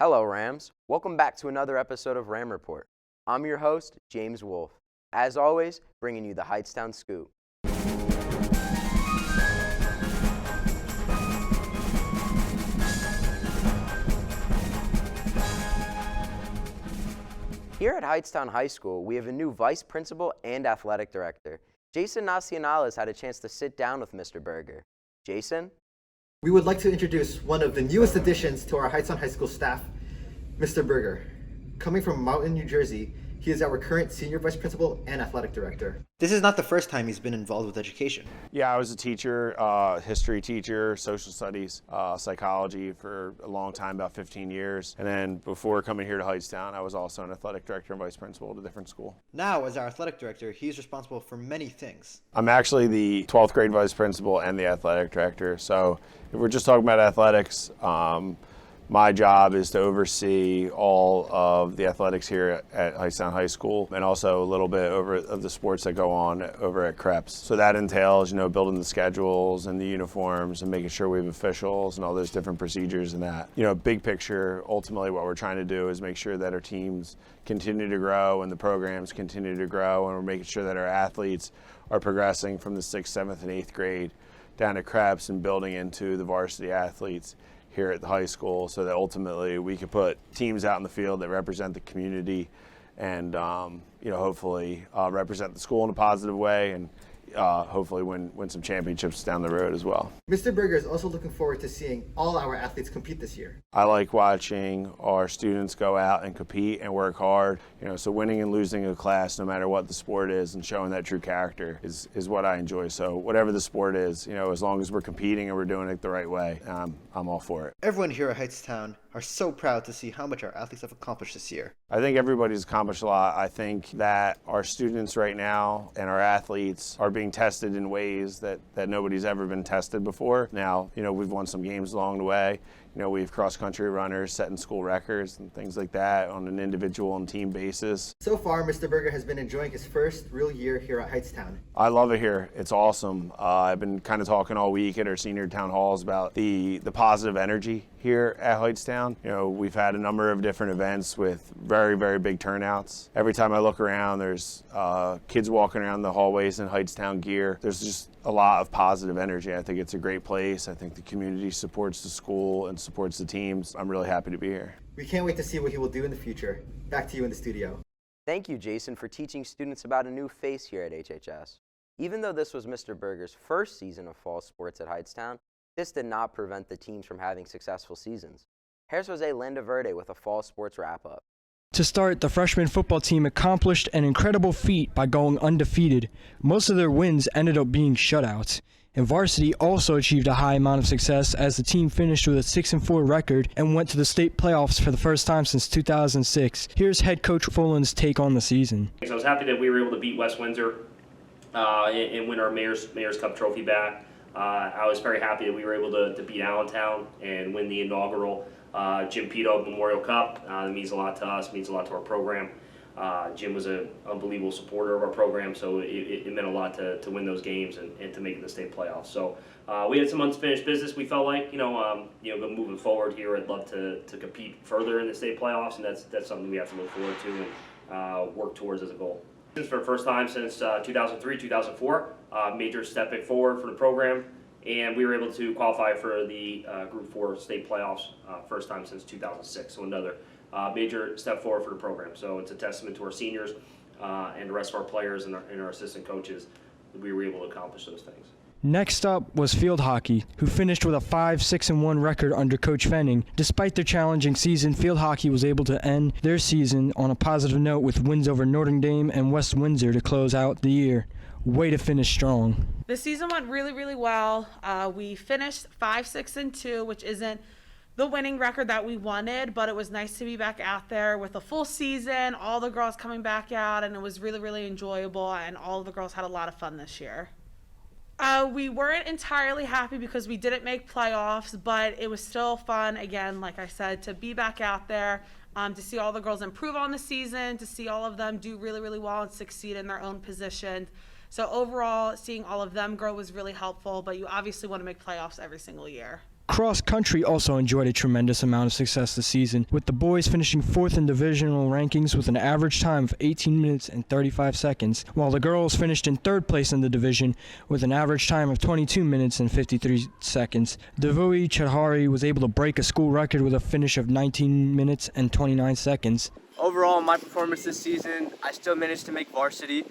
Hello, Rams. Welcome back to another episode of Ram Report. I'm your host, James Wolfe. As always, bringing you the Hightstown Scoop. Here at Hightstown High School, we have a new vice principal and athletic director. Jason Nacionales had a chance to sit down with Mr. Berger. Jason? We would like to introduce one of the newest additions to our Hightstown High School staff, Mr. Berger. Coming from Mountain, New Jersey, he is our current senior vice principal and athletic director. This is not the first time he's been involved with education. Yeah, I was a teacher, history teacher, social studies, psychology for a long time, about 15 years. And then before coming here to Hightstown, I was also an athletic director and vice principal at a different school. Now, as our athletic director, he's responsible for many things. I'm actually the 12th grade vice principal and the athletic director. So if we're just talking about athletics, my job is to oversee all of the athletics here at Hightstown High School and also a little bit of the sports that go on over at Krebs. So that entails, building the schedules and the uniforms and making sure we have officials and all those different procedures and that. Big picture, ultimately what we're trying to do is make sure that our teams continue to grow and the programs continue to grow, and we're making sure that our athletes are progressing from the 6th, 7th, and 8th grade down at Krebs and building into the varsity athletes here at the high school, so that ultimately we can put teams out in the field that represent the community and hopefully represent the school in a positive way, and hopefully win some championships down the road as well. Mr. Berger is also looking forward to seeing all our athletes compete this year. I like watching our students go out and compete and work hard. So winning and losing a class, no matter what the sport is, and showing that true character is what I enjoy. So whatever the sport is, as long as we're competing and we're doing it the right way, I'm all for it. Everyone here at Hightstown are so proud to see how much our athletes have accomplished this year. I think everybody's accomplished a lot. I think that our students right now and our athletes are being tested in ways that nobody's ever been tested before. Now, we've won some games along the way. We have cross-country runners setting school records and things like that on an individual and team basis. So far, Mr. Berger has been enjoying his first real year here at Hightstown. I love it here. It's awesome. I've been kind of talking all week at our senior town halls about the positive energy here at Hightstown. We've had a number of different events with very, very big turnouts. Every time I look around, there's kids walking around the hallways in Hightstown gear. There's just a lot of positive energy. I think it's a great place. I think the community supports the school and supports the teams. I'm really happy to be here. We can't wait to see what he will do in the future. Back to you in the studio. Thank you, Jason, for teaching students about a new face here at HHS. Even though this was Mr. Berger's first season of fall sports at Hightstown, this did not prevent the teams from having successful seasons. Here's Jose Landaverde with a fall sports wrap-up. To start, the freshman football team accomplished an incredible feat by going undefeated. Most of their wins ended up being shutouts. And varsity also achieved a high amount of success as the team finished with a 6-4 record and went to the state playoffs for the first time since 2006. Here's head coach Fullen's take on the season. So I was happy that we were able to beat West Windsor and win our Mayor's Cup trophy back. I was very happy that we were able to beat Allentown and win the inaugural Jim Pito Memorial Cup. It means a lot to us, means a lot to our program. Jim was an unbelievable supporter of our program, so it meant a lot to win those games and to make it the state playoffs. So we had some unfinished business. We felt like, but moving forward here, I'd love to compete further in the state playoffs, and that's something we have to look forward to and work towards as a goal. For the first time since 2003, 2004, major stepping forward for the program, and we were able to qualify for the Group 4 state playoffs first time since 2006, so another major step forward for the program. So it's a testament to our seniors and the rest of our players and our assistant coaches that we were able to accomplish those things. Next up was field hockey, who finished with a 5-6-1 record under Coach Fenning. Despite their challenging season, field hockey was able to end their season on a positive note with wins over Notre Dame and West Windsor to close out the year. Way to finish strong. The season went really, really well. We finished 5-6-2, which isn't the winning record that we wanted, but it was nice to be back out there with a full season, all the girls coming back out, and it was really, really enjoyable, and all of the girls had a lot of fun this year. We weren't entirely happy because we didn't make playoffs, but it was still fun, again, like I said, to be back out there, to see all the girls improve on the season, to see all of them do really, really well and succeed in their own position. So overall, seeing all of them grow was really helpful, but you obviously want to make playoffs every single year. Cross country also enjoyed a tremendous amount of success this season, with the boys finishing 4th in divisional rankings with an average time of 18 minutes and 35 seconds, while the girls finished in 3rd place in the division with an average time of 22 minutes and 53 seconds. Devui Chahari was able to break a school record with a finish of 19 minutes and 29 seconds. Overall, my performance this season, I still managed to make varsity.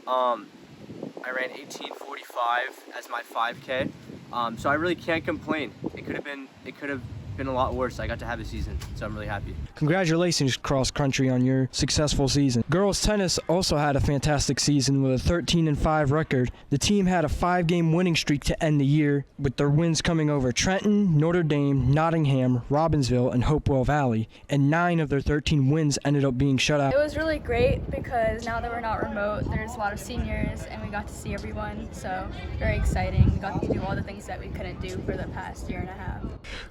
I ran 18:45 as my 5K, so I really can't complain. It could have been a lot worse. I got to have a season, so I'm really happy. Congratulations, cross country, on your successful season. Girls tennis also had a fantastic season with a 13-5 record. The team had a 5-game winning streak to end the year, with their wins coming over Trenton, Notre Dame, Nottingham, Robbinsville, and Hopewell Valley, and 9 of their 13 wins ended up being shutouts. It was really great because now that we're not remote, there's a lot of seniors and we got to see everyone, so very exciting. We got to do all the things that we couldn't do for the past year and a half.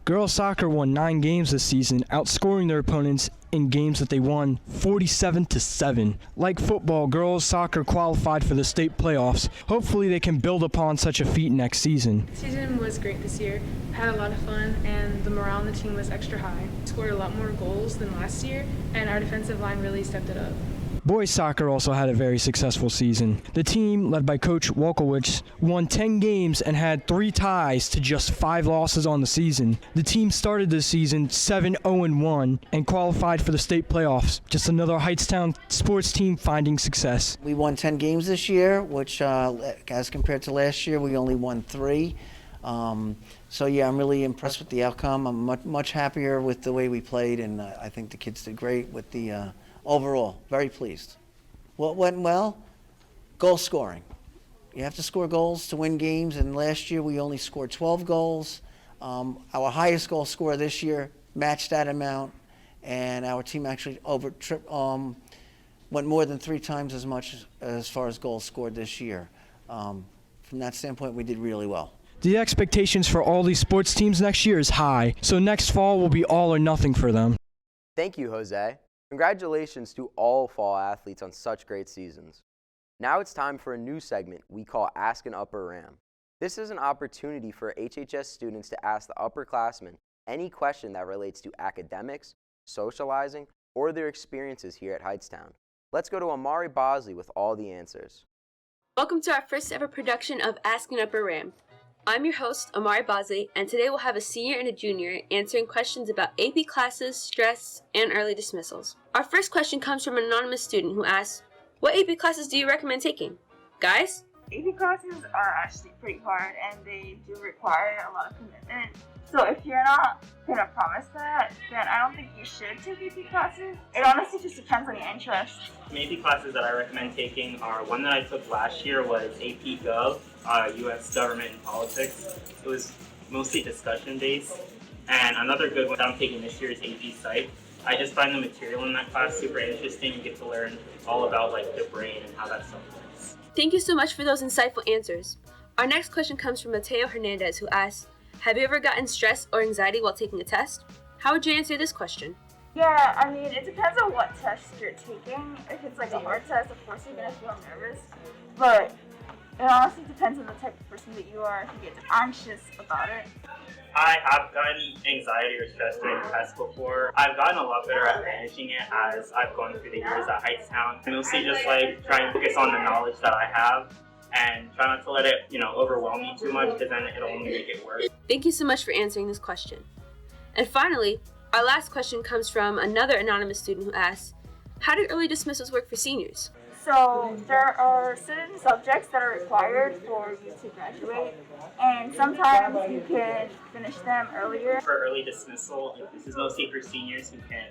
Girls soccer won 9 games this season, outscoring their opponents in games that they won 47-7. Like football, girls soccer qualified for the state playoffs. Hopefully they can build upon such a feat next season. The season was great this year. Had a lot of fun, and the morale on the team was extra high. Scored a lot more goals than last year, and our defensive line really stepped it up. Boys soccer also had a very successful season. The team, led by Coach Wolkowicz, won 10 games and had 3 ties to just 5 losses on the season. The team started the season 7-0-1 and qualified for the state playoffs. Just another Hightstown sports team finding success. We won 10 games this year, which as compared to last year, we only won 3. So yeah, I'm really impressed with the outcome. I'm much happier with the way we played, and I think the kids did great with the overall. Very pleased. What went well? Goal scoring. You have to score goals to win games, and last year we only scored 12 goals. Our highest goal scorer this year matched that amount, and our team actually went more than 3 times as much as far as goals scored this year. From that standpoint, we did really well. The expectations for all these sports teams next year is high, so next fall will be all or nothing for them. Thank you, Jose. Congratulations to all fall athletes on such great seasons. Now it's time for a new segment we call Ask an Upper Ram. This is an opportunity for HHS students to ask the upperclassmen any question that relates to academics, socializing, or their experiences here at Hightstown. Let's go to Amari Bosley with all the answers. Welcome to our first ever production of Ask an Upper Ram. I'm your host, Amari Bosley, and today we'll have a senior and a junior answering questions about AP classes, stress, and early dismissals. Our first question comes from an anonymous student who asks, what AP classes do you recommend taking? Guys? AP classes are actually pretty hard, and they do require a lot of commitment. So if you're not going to promise that, then I don't think you should take AP classes. It honestly just depends on your interests. AP classes that I recommend taking are one that I took last year was AP Gov, U.S. Government and Politics. It was mostly discussion based. And another good one that I'm taking this year is AP Psych. I just find the material in that class super interesting. You get to learn all about like the brain and how that stuff works. Thank you so much for those insightful answers. Our next question comes from Mateo Hernandez, who asks, have you ever gotten stress or anxiety while taking a test? How would you answer this question? Yeah, I mean, it depends on what test you're taking. If it's like a hard test, of course you're going to feel nervous. But it honestly depends on the type of person that you are, if you get anxious about it. I have gotten anxiety or stress during tests before. I've gotten a lot better at managing it as I've gone through the years at Hightstown. Mostly just like trying to focus on the knowledge that I have and try not to let it, overwhelm me too much, because then it'll only make it worse. Thank you so much for answering this question. And finally, our last question comes from another anonymous student who asks, how do early dismissals work for seniors? So there are certain subjects that are required for you to graduate, and sometimes you can finish them earlier. For early dismissal, this is mostly for seniors who can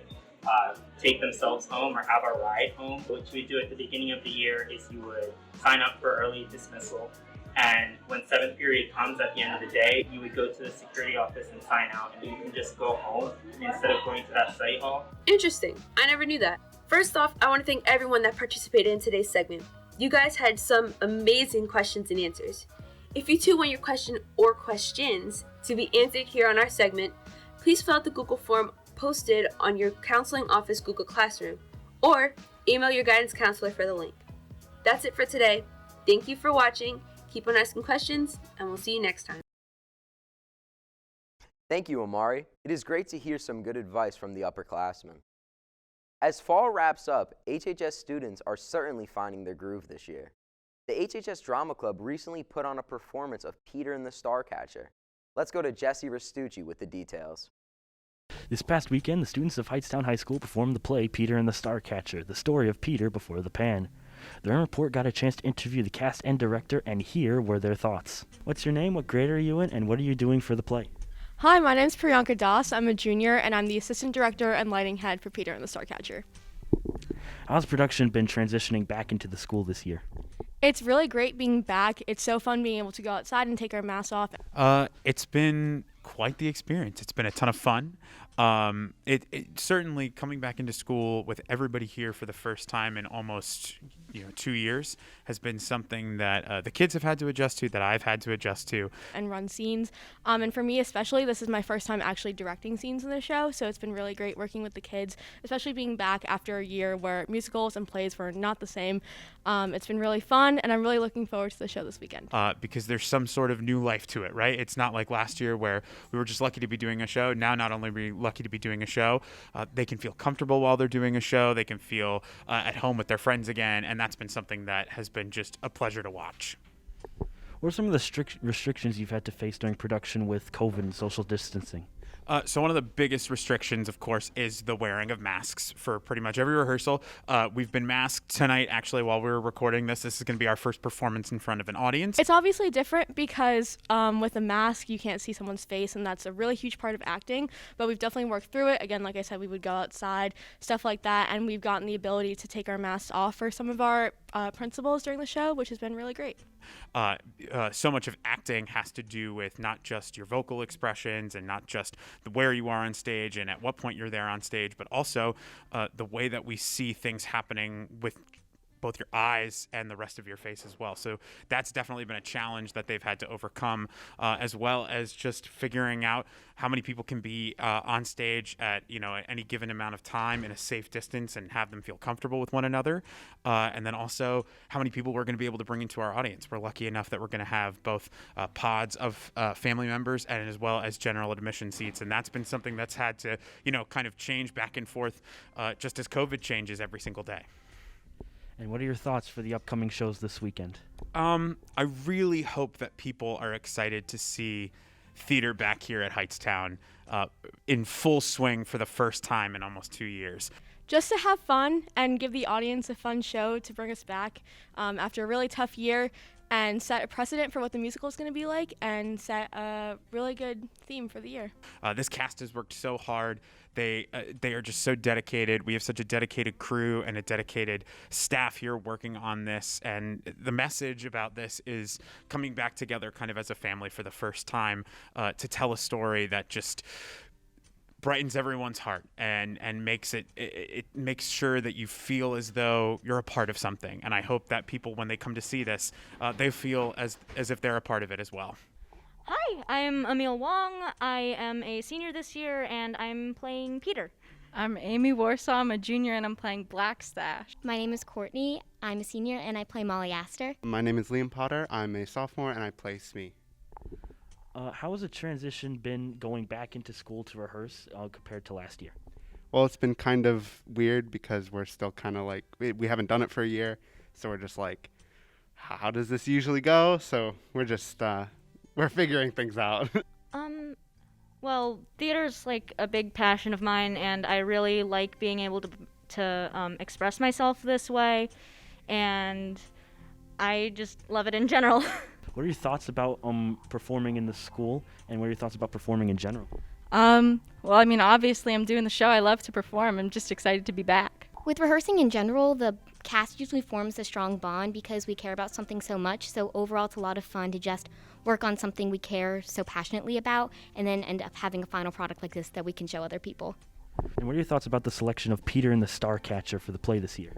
take themselves home or have a ride home. What you would do at the beginning of the year is you would sign up for early dismissal, and when 7th period comes at the end of the day, you would go to the security office and sign out, and you can just go home instead of going to that study hall. Interesting. I never knew that. First off, I want to thank everyone that participated in today's segment. You guys had some amazing questions and answers. If you too want your question or questions to be answered here on our segment, please fill out the Google form posted on your counseling office Google Classroom, or email your guidance counselor for the link. That's it for today. Thank you for watching. Keep on asking questions, and we'll see you next time. Thank you, Amari. It is great to hear some good advice from the upperclassmen. As fall wraps up, HHS students are certainly finding their groove this year. The HHS Drama Club recently put on a performance of Peter and the Starcatcher. Let's go to Jesse Restucci with the details. This past weekend, the students of Hightstown High School performed the play Peter and the Starcatcher, the story of Peter before the pan. The Run Report got a chance to interview the cast and director, and here were their thoughts. What's your name, what grade are you in, and what are you doing for the play? Hi, my name's Priyanka Das. I'm a junior, and I'm the assistant director and lighting head for Peter and the Starcatcher. How's production been transitioning back into the school this year? It's really great being back. It's so fun being able to go outside and take our masks off. It's been quite the experience. It's been a ton of fun. It certainly coming back into school with everybody here for the first time in almost 2 years has been something that the kids have had to adjust to, that I've had to adjust to. And run scenes. And for me especially, this is my first time actually directing scenes in the show, so it's been really great working with the kids, especially being back after a year where musicals and plays were not the same. It's been really fun, and I'm really looking forward to the show this weekend. Because there's some sort of new life to it, right? It's not like last year where we were just lucky to be doing a show. Now, not only are we lucky to be doing a show, they can feel comfortable while they're doing a show. They can feel at home with their friends again, and that's been something that has been just a pleasure to watch. What are some of the restrictions you've had to face during production with COVID and social distancing? So one of the biggest restrictions, of course, is the wearing of masks for pretty much every rehearsal. We've been masked tonight, actually, while we were recording this. This is going to be our first performance in front of an audience. It's obviously different because with a mask, you can't see someone's face, and that's a really huge part of acting. But we've definitely worked through it. Again, like I said, we would go outside, stuff like that, and we've gotten the ability to take our masks off for some of our principals during the show, which has been really great. So much of acting has to do with not just your vocal expressions and not just where you are on stage and at what point you're there on stage, but also the way that we see things happening with both your eyes and the rest of your face as well. So that's definitely been a challenge that they've had to overcome, as well as just figuring out how many people can be on stage at any given amount of time in a safe distance and have them feel comfortable with one another. And then also how many people we're going to be able to bring into our audience. We're lucky enough that we're going to have both pods of family members and as well as general admission seats. And that's been something that's had to, kind of change back and forth just as COVID changes every single day. And what are your thoughts for the upcoming shows this weekend? I really hope that people are excited to see theater back here at Hightstown in full swing for the first time in almost 2 years. Just to have fun and give the audience a fun show to bring us back after a really tough year, and set a precedent for what the musical is going to be like, and set a really good theme for the year. This cast has worked so hard. They are just so dedicated. We have such a dedicated crew and a dedicated staff here working on this. And the message about this is coming back together kind of as a family for the first time to tell a story that just brightens everyone's heart and makes it makes sure that you feel as though you're a part of something. And I hope that people, when they come to see this, they feel as if they're a part of it as well. Hi, I'm Emil Wong. I am a senior this year, and I'm playing Peter. I'm Amy Warsaw. I'm a junior, and I'm playing Black Stash. My name is Courtney. I'm a senior, and I play Molly Astor. My name is Liam Potter. I'm a sophomore, and I play Smee. How has the transition been going back into school to rehearse compared to last year? Well, it's been kind of weird because we're still kind of like, we haven't done it for a year, so we're just like, how does this usually go? So we're just, we're figuring things out. Well, theater's like a big passion of mine, and I really like being able to express myself this way, and I just love it in general. What are your thoughts about performing in the school, and what are your thoughts about performing in general? Well, I mean, obviously I'm doing the show. I love to perform. I'm just excited to be back. With rehearsing in general, the cast usually forms a strong bond because we care about something so much. So overall, it's a lot of fun to just work on something we care so passionately about and then end up having a final product like this that we can show other people. And what are your thoughts about the selection of Peter and the Starcatcher for the play this year?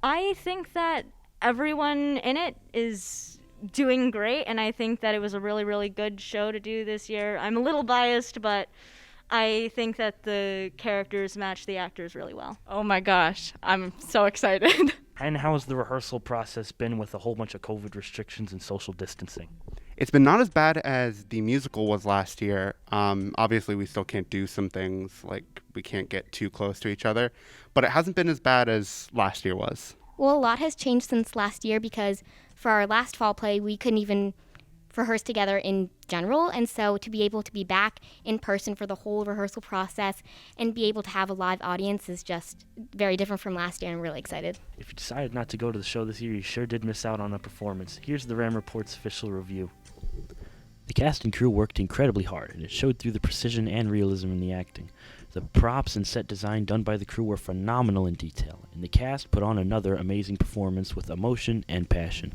I think that everyone in it is doing great, and I think that it was a really, really good show to do this year. I'm a little biased, but I think that the characters match the actors really well. Oh my gosh, I'm so excited. And how has the rehearsal process been with a whole bunch of COVID restrictions and social distancing? It's been not as bad as the musical was last year. Obviously, we still can't do some things, like we can't get too close to each other, but it hasn't been as bad as last year was. Well, a lot has changed since last year because for our last fall play, we couldn't even rehearse together in general. And so to be able to be back in person for the whole rehearsal process and be able to have a live audience is just very different from last year. I'm really excited. If you decided not to go to the show this year, you sure did miss out on a performance. Here's the Ram Report's official review. The cast and crew worked incredibly hard, and it showed through the precision and realism in the acting. The props and set design done by the crew were phenomenal in detail, and the cast put on another amazing performance with emotion and passion.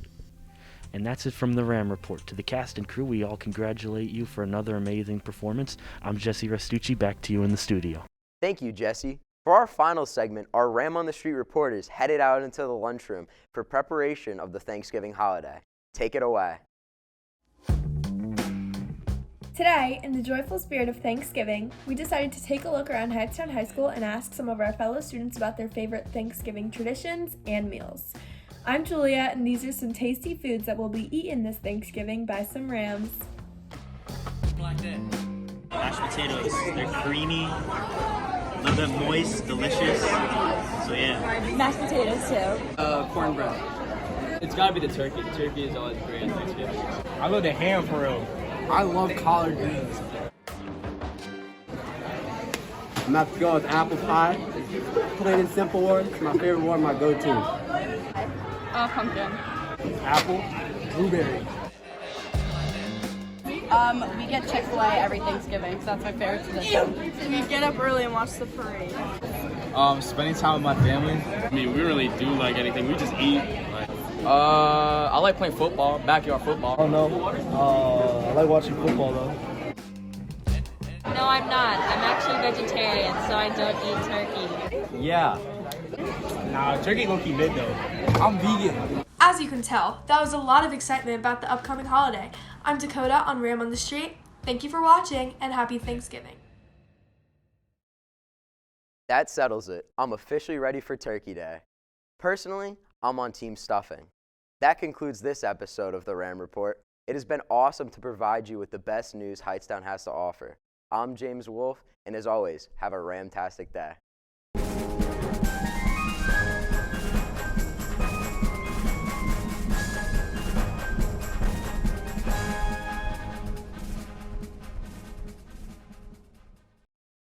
And that's it from the Ram Report. To the cast and crew, we all congratulate you for another amazing performance. I'm Jesse Restucci, back to you in the studio. Thank you, Jesse. For our final segment, our Ram on the Street reporters headed out into the lunchroom for preparation of the Thanksgiving holiday. Take it away. Today, in the joyful spirit of Thanksgiving, we decided to take a look around Hightstown High School and ask some of our fellow students about their favorite Thanksgiving traditions and meals. I'm Julia, and these are some tasty foods that will be eaten this Thanksgiving by some Rams. Mashed potatoes, they're creamy, a little bit moist, delicious, so yeah. Mashed potatoes too. Cornbread. It's gotta be the turkey. The turkey is always great on Thanksgiving. I love the ham for real. I love collard greens. I'm about to go with apple pie. Plain and simple one. It's my favorite one, my go-to. Pumpkin. Apple, blueberry. We get Chick-fil-A every Thanksgiving, so that's my favorite tradition. We get up early and watch the parade. Spending time with my family. I mean, we really do like anything. We just eat. I like playing football, backyard football. Oh no. I like watching football though. No, I'm not. I'm actually vegetarian, so I don't eat turkey. Yeah. Nah, turkey low-key mid though. I'm vegan. As you can tell, that was a lot of excitement about the upcoming holiday. I'm Dakota on Ram on the Street. Thank you for watching, and happy Thanksgiving. That settles it. I'm officially ready for Turkey Day. Personally, I'm on Team Stuffing. That concludes this episode of the Ram Report. It has been awesome to provide you with the best news Hightstown has to offer. I'm James Wolfe, and as always, have a Ramtastic day.